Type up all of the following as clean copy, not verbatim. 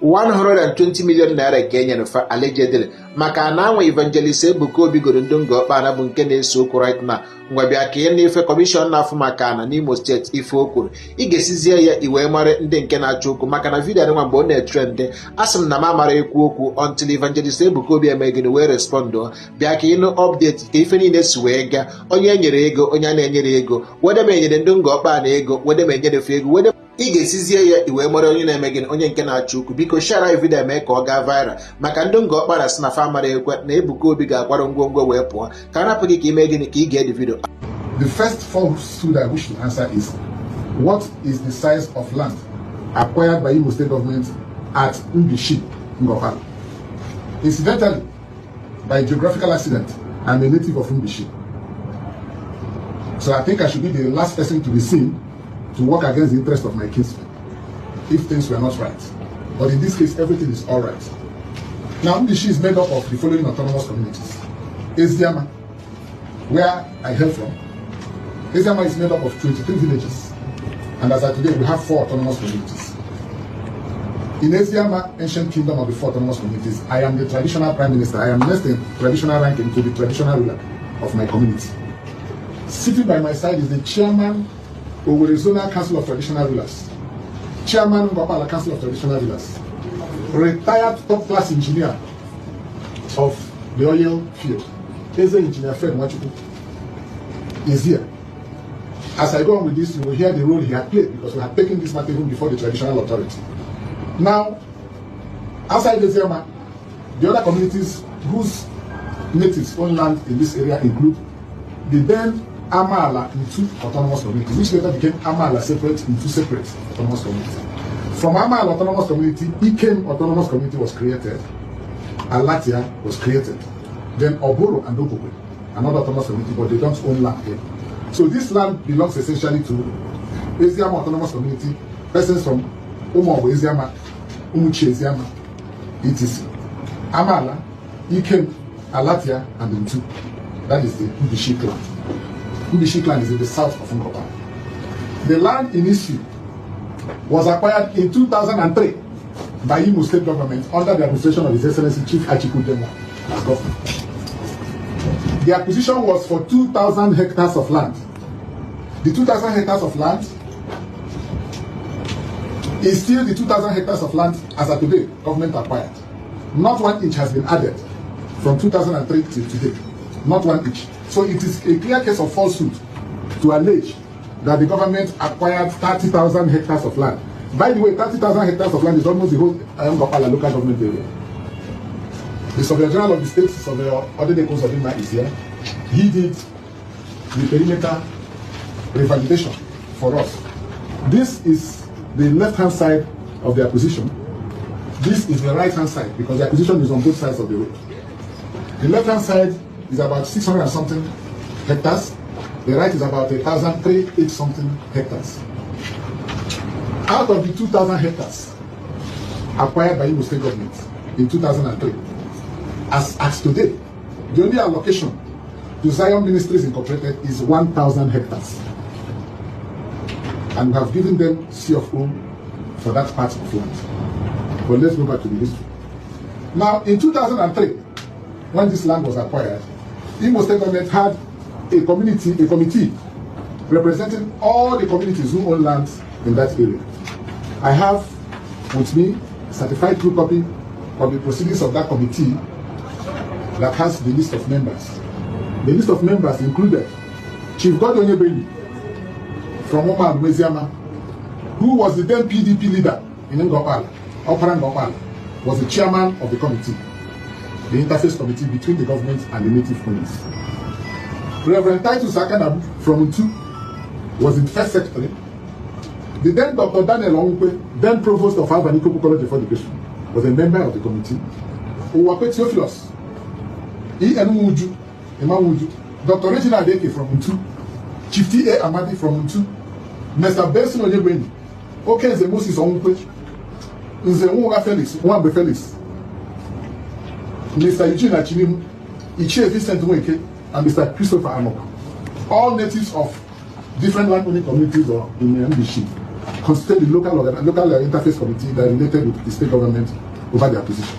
120 million naira Kenya fa allegedly maka na anwa evangelist Ebuka goro ndị Ngor-Okpala bụ nke na-eso okwu right now ngwa bịa ka ihe na-efe kọmishọn na-afụ maka na n'Imo steeti ife okwuru ị ga-esizie ya iwe mara ndị nke na-achọ okwu maka na vidiyo nwa mgbe ọ na-etrend asị m na m amara ekwu okwu until evangelist Ebuka emegide wee respond bịa ka ịnụ update ka ife niile si wee gaa onye enyere ego onye a na-enyere ego wede m enyere ndị Ngor-Okpala ego wede m enyerefe ego wede ị ga-esizie ya iwe mara onye na-eme gị onye nke na-achọ okwu biko share vidiyo mee ka ọ gaa viral maka ndị Ngor-Okpala si na fa mara ekwe na Ebuka ga-akwara ngwongwo wee pụọ ka arapụ gị ka ime gịnị ka ị ga-edi vidiyo. The first falsehood I wish to answer is, what is the size of land acquired by Imo State government at Mbishi, Ngor-Okpala? Incidentally, by geographical accident, I'm a native of Mbishi. So I think I should be the last person to be seen to work against the interest of my kinsmen if things were not right. But in this case, everything is all right. Now, Mbishi is made up of the following autonomous communities. Eziama, where I hail from. Eziama is made up of 23 villages. And as of today, we have 4 autonomous communities. In Eziama, ancient kingdom of the 4 autonomous communities, I am the traditional prime minister. I am next in traditional ranking to the traditional ruler of my community. Sitting by my side is the chairman of Arizona Council of Traditional Rulers, chairman of Ngor-Okpala Council of Traditional Rulers, retired top-class engineer of the oil field, Engineer fr0m is here. As I go on with this, you will hear the role he had played because we had taken this matter even before the traditional authority. Now, outside Eziama, the other communities whose natives own land in this area include the then Amala into autonomous community, which later became Amala separate into separate autonomous community. From Amala autonomous community, Ikem autonomous community was created, Alatia was created, then Oboro and Okpala, another autonomous community, but they don't own land here. So this land belongs essentially to Eziama autonomous community, persons from Umobo Eziama, Umuchi Eziama, etc. Amala, Ikem, Alatia, and Ntu. That is the Mbishi clan. Mbishi clan is in the south of Ngor-Okpala. The land in issue was acquired in 2003 by Imo State government under the administration of His Excellency Chief Achikudema as governor. The acquisition was for 2,000 hectares of land. The 2,000 hectares of land is still the 2,000 hectares of land as of today, government acquired. Not 1 inch has been added from 2003 till today. Not 1 inch. So it is a clear case of falsehood to allege that the government acquired 30,000 hectares of land. By the way, 30,000 hectares of land is almost the whole Ngor-Okpala local government area. The Surveyor General of the State, Surveyor Odedeko Zodima, is here. He did the perimeter revalidation for us. This is the left-hand side of the acquisition. This is the right-hand side because the acquisition is on both sides of the road. The left-hand side is about 600 and something hectares. The right is about 1,308 something hectares. Out of the 2,000 hectares acquired by Imo State government in 2003, as at today, the only allocation to Zion Ministries Incorporated is 1,000 hectares. And we have given them C of O for that part of land. But let's go back to the history. Now, in 2003, when this land was acquired, Imo State government had a committee representing all the communities who own land in that area. I have with me a certified true copy of the proceedings of that committee that has the list of members. The list of members included Chief Godonyebeli from Oma Eziama, who was the then PDP leader in Ngor-Okpala, Ngor-Okpala, was the chairman of the committee, the interface committee between the government and the native communities. Reverend Titus Akanabu from Ntu was the first secretary. The then Dr. Daniel Onwukwe, then provost of Ifeadika College of Education, was a member of the committee. Uwakwe Theophilus, E.N. Wuju, Dr. Reginald Adeke from Ntu, Chief T.A. Amadi from Ntu, Mr. Benson Onyebeni, Okenze Moses Onwukwe, Nze Nwuga Felix, Nwambe Felix, Mr. Eugene Achinimu, Ichie Vincent Nweke, and Mr. Christopher Amok, all natives of different land-owning communities or in Mbishi. constituted the local interface committee that related with the state government over the acquisition.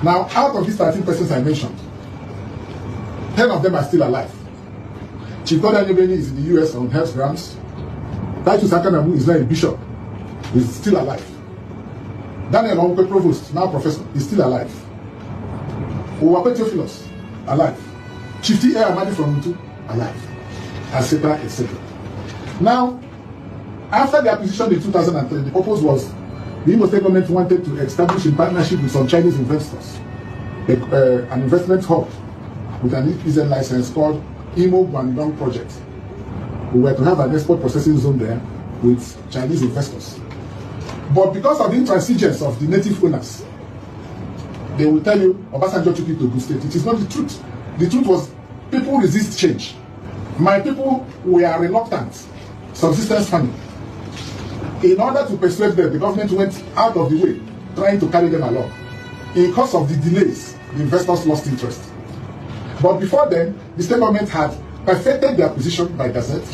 Now, out of these 13 persons I mentioned, 10 of them are still alive. Chief Godani is in the US on health grounds. Titus Akanabu is now a bishop, is still alive. Daniel Onke Provost, now professor, is still alive. Owape Theophilus, alive. Chief T. A. Amadi from Mutu, alive. Etc., etc. Now, after the acquisition in 2003, the purpose was the Imo State government wanted to establish in partnership with some Chinese investors an investment hub with an EPZ license called Imo Guangdong Project. We were to have an export processing zone there with Chinese investors. But because of the intransigence of the native owners, they will tell you, Obasanjo took it to Ogun State. It is not the truth. The truth was, people resist change. My people were reluctant, subsistence farming. In order to persuade them, the government went out of the way, trying to carry them along. In course of the delays, the investors lost interest. But before then, the state government had perfected the acquisition by gazette,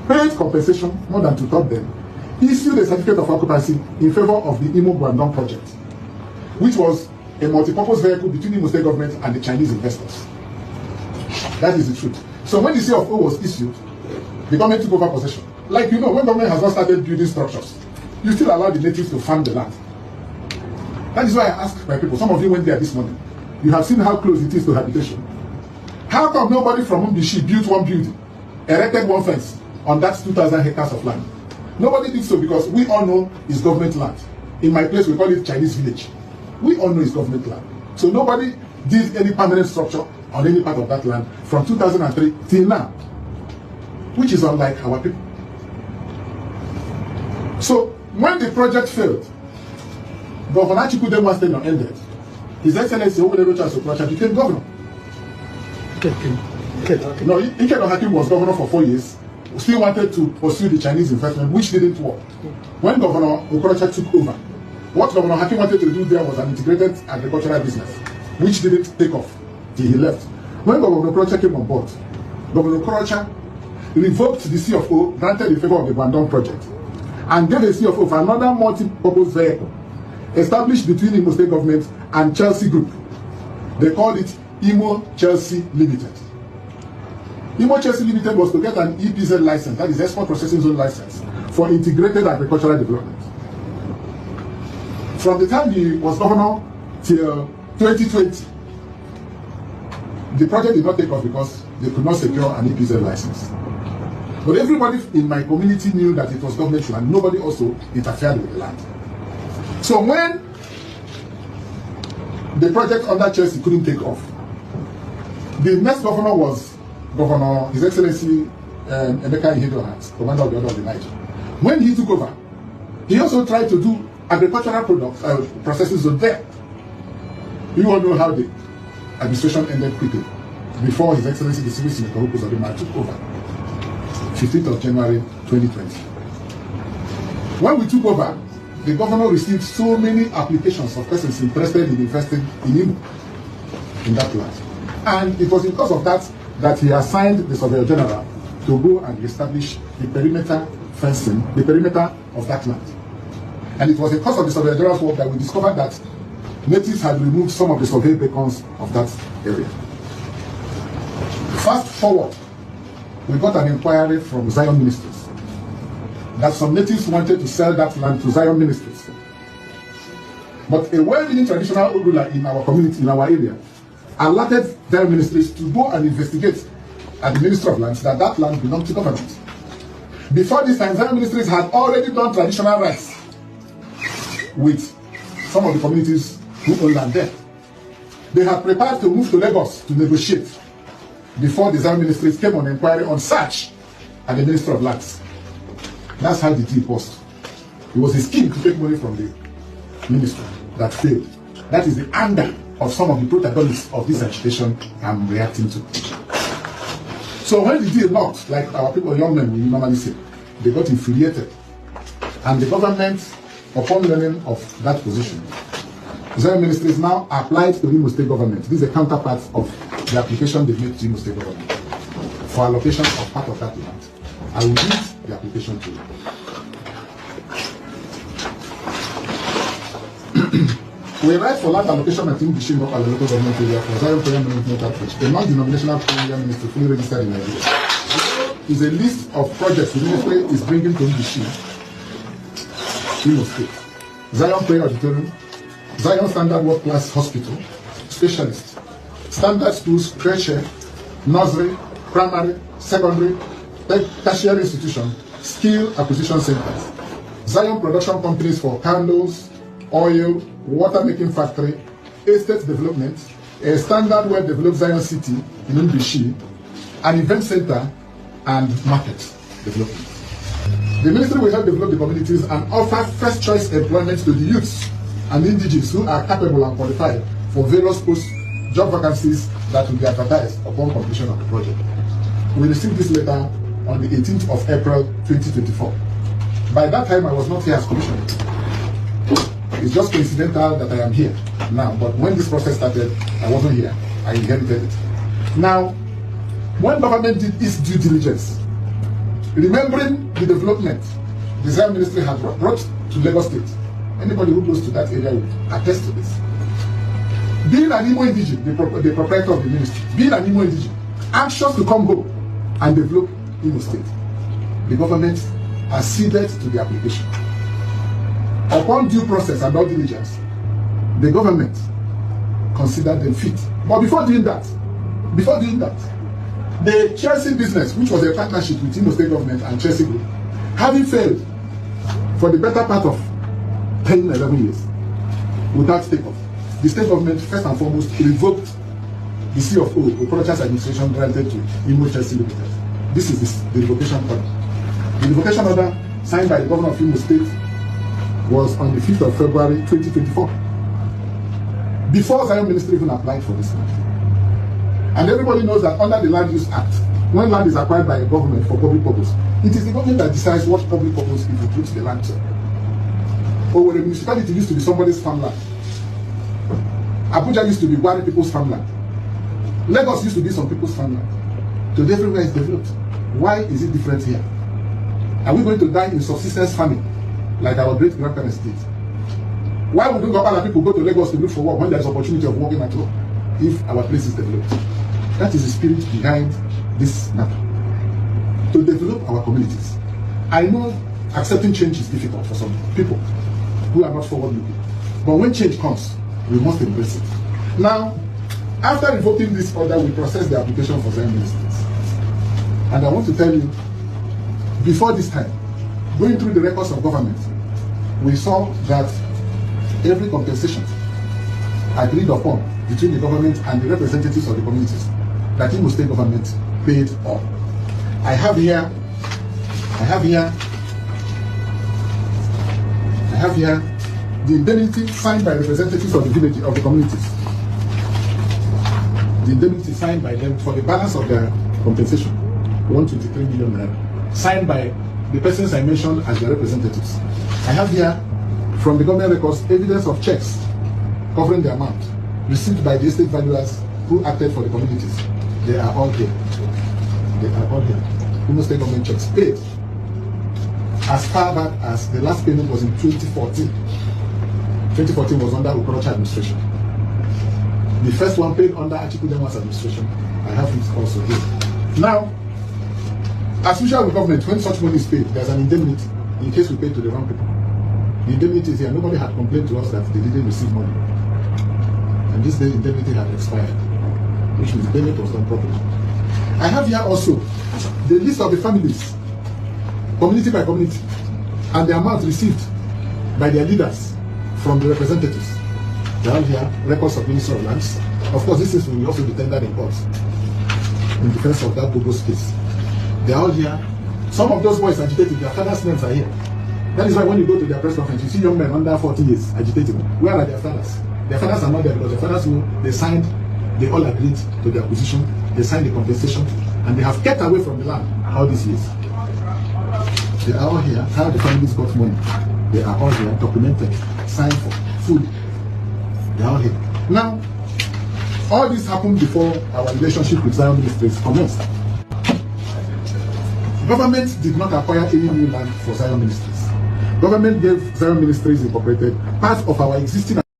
paid compensation more than 2/3 them, issued a certificate of occupancy in favor of the Imo Guangdong project, which was a multipurpose vehicle between the Imo State government and the Chinese investors. That is the truth. So when the CFO was issued, the government took over possession. Like you know, when government has not started building structures, you still allow the natives to farm the land. That is why I ask my people, some of you went there this morning, you have seen how close it is to habitation. How come nobody from Umbishi built one building, erected one fence on that 2,000 hectares of land? Nobody did so because we all know it's government land. In my place, we call it Chinese village. We all know it's government land. So nobody did any permanent structure on any part of that land from 2003 till now, which is unlike our people. So when the project failed, Governor Chikudemwa's tenure ended. His Excellency Owelerocha Sokwacha became governor. No, Ike Hakim was governor for 4 years. Still wanted to pursue the Chinese investment, which didn't work. When Governor Okorocha took over, what Governor Hakim wanted to do there was an integrated agricultural business, which didn't take off till he left. When Governor Okorocha came on board, Governor Okorocha revoked the CFO granted in favor of the Guangdong project and gave a CFO for another multi-purpose vehicle established between Imo State government and Chelsea Group. They called it Imo Chelsea Limited. Imo Chelsea Limited was to get an EPZ license, that is Export Processing Zone license, for integrated agricultural development. From the time he was governor till 2020, the project did not take off because they could not secure an EPZ license. But everybody in my community knew that it was government land. Nobody also interfered with the land. So when the project under Chelsea couldn't take off, the next governor was Governor, His Excellency Emeka Ihediohat, commander of the Order of the Niger. When he took over, he also tried to do agricultural products, processes zone there. You all know how the administration ended quickly. Before His Excellency the Civil Senator Zodima took over, 15th of January 2020. When we took over, the governor received so many applications of persons interested in investing in Imo, in that land. And it was because of that that he assigned the Surveyor General to go and establish the perimeter fencing, the perimeter of that land. And it was because of the Surveyor General's work that we discovered that natives had removed some of the survey beacons of that area. Fast forward, we got an inquiry from Zion Ministries that some natives wanted to sell that land to Zion Ministries. But a well-meaning traditional ruler in our community, in our area, alerted Zion Ministries to go and investigate at the Ministry of Lands that that land belonged to government. Before this time, Zion Ministries had already done traditional rights with some of the communities who own land there. They had prepared to move to Lagos to negotiate before the Zion Ministries came on inquiry on search at the Ministry of Lands. That's how the deal was. It was a scheme to take money from the ministry that failed. That is the anger of some of the protagonists of this agitation I'm reacting to. So when the deal knocked, like our people, young men, we normally say, they got infuriated. And the government, upon learning of that position, Zion Ministries now applied to the Imo State government. This is a counterpart of the application they made to the Imo State government for allocation of part of that land. I will read the application to you. We write for land allocation at Ngor-Okpala local government area for Zion Prayer Management Outreach, a non-denominational prayer ministry fully registered in Nigeria. Is a list of projects the ministry is bringing to Ngor-Okpala, Imo State. Zion Prayer Auditorium, Zion Standard World Class Hospital, Specialist, Standard Schools, creche, nursery, primary, secondary, tertiary institution, skill acquisition centers, Zion production companies for candles, oil, water making factory, estate development, a standard well-developed Zion city in Ngor-Okpala, an event center, and market development. The ministry will help develop the communities and offer first choice employment to the youths and indigenes who are capable and qualified for various post-job vacancies that will be advertised upon completion of the project. We received this letter on the 18th of April 2024. By that time, I was not here as commissioner. It's just coincidental that I am here now, but when this process started, I wasn't here. I inherited it. Now, when government did its due diligence, remembering the development the Zion Ministry had brought to Lagos State, anybody who goes to that area will attest to this. Being an Imo indigene, the proprietor of the ministry, being an Imo indigene, anxious to come home and develop Imo State, the government acceded to the application. Upon due process and all diligence, the government considered them fit. But before doing that, the Chelsea business, which was a partnership with Imo State government and Chelsea Group, having failed for the better part of 10, 11 years without takeoff, the state government first and foremost revoked the CFO, the Project Administration granted to Imo Chelsea Limited. This is the revocation order. The revocation order signed by the governor of Imo State was on the 5th of February 2024. Before Zion Ministry even applied for this land. And everybody knows that under the Land Use Act, when land is acquired by a government for public purpose, it is the government that decides what public purpose it will put the land to. Or when a municipality used to be somebody's farmland, Abuja used to be Wari people's farmland, Lagos used to be some people's farmland. Today everywhere is developed. Why is it different here? Are we going to die in subsistence farming like our great grandparents did? Why would Ngor-Okpala people go to Lagos to look for work when there is opportunity of working at home if our place is developed? That is the spirit behind this matter. To develop our communities. I know accepting change is difficult for some people who are not forward-looking. But when change comes, we must embrace it. Now, after revoking this order, we processed the application for Zion Ministries. And I want to tell you, before this time, going through the records of government, we saw that every compensation agreed upon between the government and the representatives of the communities that Imo State government paid all. I have here the indemnity signed by representatives of the village of the communities. The indemnity signed by them for the balance of their compensation, 123 million naira, signed by the persons I mentioned as their representatives. I have here from the government records evidence of checks covering the amount received by the estate valuers who acted for the communities. They are all here. They are all here. Imo State government checks paid as far back as the last payment was in 2014. 2014 was under Okorocha administration. The first one paid under Achikudema's administration. I have it also here. Now, as usual with government, when such money is paid, there's an indemnity in case we pay to the wrong people. The indemnity is here. Nobody had complained to us that they didn't receive money. And this day, indemnity had expired, which means the payment was done properly. I have here also the list of the families, community by community, and the amount received by their leaders from the representatives. They are here, records of Ministry of Lands. Of course, this is will also be tendered in court in defense of that bogus case. They are all here. Some of those boys agitating, their fathers' names are here. That is why when you go to their press conference, you see young men under 40 years agitating. Where are their fathers? Their fathers are not there because their fathers know they signed, they all agreed to the acquisition, they signed the compensation, and they have kept away from the land all these years. They are all here. How the families got money. They are all here, documented, signed for, food. They are all here. Now, all this happened before our relationship with Zion Ministries commenced. Government did not acquire any new land for Zion Ministries. Government gave 0 Ministries Incorporated part of our existing